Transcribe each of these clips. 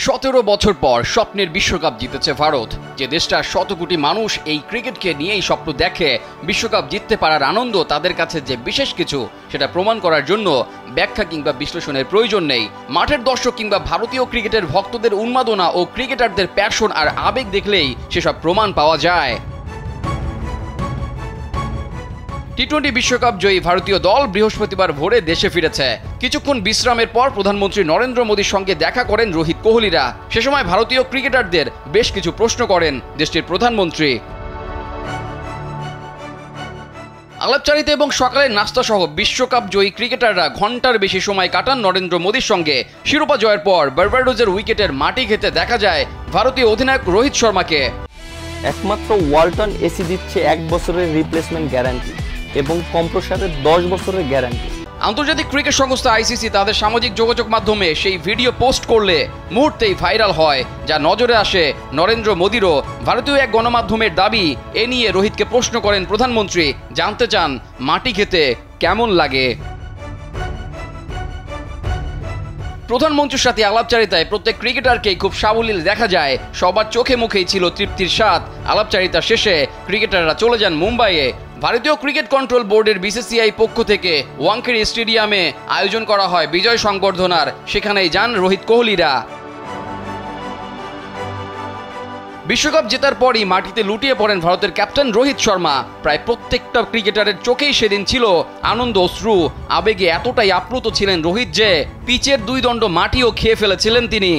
17 বছর পর স্বপ্নের বিশ্বকাপ জিতেছে ভারত। যে দেশটা শত কোটি মানুষ এই ক্রিকেটকে নিয়েই স্বপ্ন দেখে, বিশ্বকাপ জিততে পারার আনন্দ তাদের কাছে যে বিশেষ কিছু সেটা প্রমাণ করার জন্য ব্যাখ্যা কিংবা বিশ্লেষণের প্রয়োজন নেই। মাঠের দর্শক কিংবা ভারতীয় ক্রিকেটের ভক্তদের উন্মাদনা ও ক্রিকেটারদের প্যাশন আর আবেগ দেখলেই সেসব প্রমাণ পাওয়া যায়। টি-20 বিশ্বকাপ জয়ী ভারতীয় দল বৃহস্পতিবার ভোরে দেশে ফিরেছে। কিছুক্ষণ বিশ্রামের পর প্রধানমন্ত্রী নরেন্দ্র মোদীর সঙ্গে দেখা করেন রোহিত কোহলিরা। সে সময় ভারতীয় ক্রিকেটারদের বেশ কিছু প্রশ্ন করেন দেশটির প্রধানমন্ত্রী। আলাপচারিতা এবং সকালের নাস্তা সহ বিশ্বকাপ জয়ী ক্রিকেটাররা ঘন্টার বেশি সময় কাটান নরেন্দ্র মোদীর সঙ্গে। শিরোপা জয়ের পর বার্বাডোজের উইকেটের মাটি খেতে দেখা যায় ভারতীয় অধিনায়ক রোহিত শর্মাকে। একমাত্র ওয়ালটন এসি দিচ্ছে 1 বছরের রিপ্লেসমেন্ট গ্যারান্টি এবং কম্প্রেসারের 10 বছরের গ্যারান্টি। আন্তর্জাতিক ক্রিকেট সংস্থা আইসিসি তাদের সামাজিক যোগাযোগ মাধ্যমে সেই ভিডিও পোস্ট করলে মুহূর্তেই ভাইরাল হয়, যা নজরে আসে নরেন্দ্র মোদীরও। ভারতীয় এক গণমাধ্যমের দাবি, এ নিয়ে রোহিতকে প্রশ্ন করেন প্রধানমন্ত্রী, জানতে চান মাটি খেতে কেমন লাগে। প্রধানমন্ত্রীর সাথে আলাপচারিতায় প্রত্যেক ক্রিকেটারকেই খুব সাবলীল দেখা যায়। সবার চোখে মুখেই ছিল তৃপ্তির স্বাদ। আলাপচারিতা শেষে ক্রিকেটাররা চলে যান মুম্বাইয়ে। ভারতীয় ক্রিকেট কন্ট্রোল বোর্ডের বিসিসিআই পক্ষ থেকে ওয়াংখেড়ে স্টেডিয়ামে আয়োজন করা হয় বিজয় সংবর্ধনার। সেখানেই যান রোহিত কোহলিরা। বিশ্বকাপ জেতার পরই মাটিতে লুটিয়ে পড়েন ভারতের ক্যাপ্টেন রোহিত শর্মা। প্রায় প্রত্যেকটা ক্রিকেটারের চোখেই সেদিন ছিল আনন্দ অশ্রু। আবেগে এতটাই আপ্লুত ছিলেন রোহিত যে পিচের 2 দণ্ড মাটিও খেয়ে ফেলেছিলেন তিনি।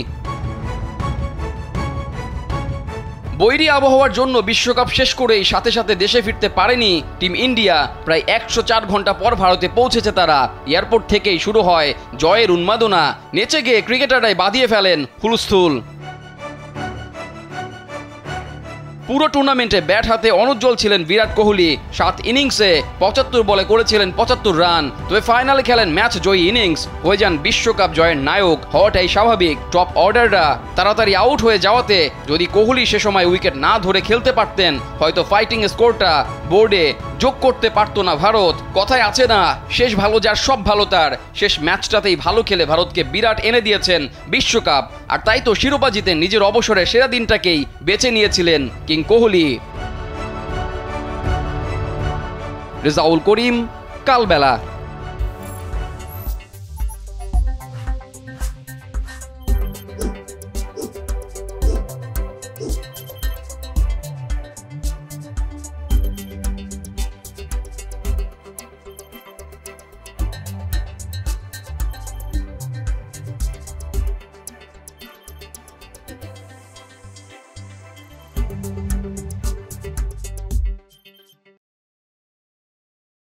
বৈরী আবহাওয়ার জন্য বিশ্বকাপ শেষ করেই সাথে সাথে দেশে ফিরতে পারেনি টিম ইন্ডিয়া। প্রায় 104 ঘন্টা পর ভারতে পৌঁছেছে তারা। এয়ারপোর্ট থেকেই শুরু হয় জয়ের উন্মাদনা। নেচে গিয়ে ক্রিকেটাররাই বাঁধিয়ে ফেলেন হুলস্থুল। পুরো টুর্নামেন্টে ব্যাট হাতে অনুজ্জ্বল ছিলেন বিরাট কোহলি। 7 ইনিংসে 75 বলে করেছিলেন 75 রান। তবে ফাইনালে খেলেন ম্যাচ জয়ী ইনিংস, হয়ে যান বিশ্বকাপ জয়ের নায়ক। হওয়াটাই স্বাভাবিক। টপ অর্ডাররা তাড়াতাড়ি আউট হয়ে যাওয়াতে যদি কোহলি সে সময় উইকেট না ধরে খেলতে পারতেন, হয়তো ফাইটিং স্কোরটা বোর্ডে যোগ করতে পারতো না ভারত। কথায় আছে না, শেষ ভালো যার সব ভালো তার। শেষ ম্যাচটাতেই ভালো খেলে ভারতকে বিরাট এনে দিয়েছেন বিশ্বকাপ। আর তাই তো শিরোপা জিতে নিজের অবসরে সেরা দিনটাকেই বেছে নিয়েছিলেন কিং কোহলি। রেজাউল করিম, কালবেলা।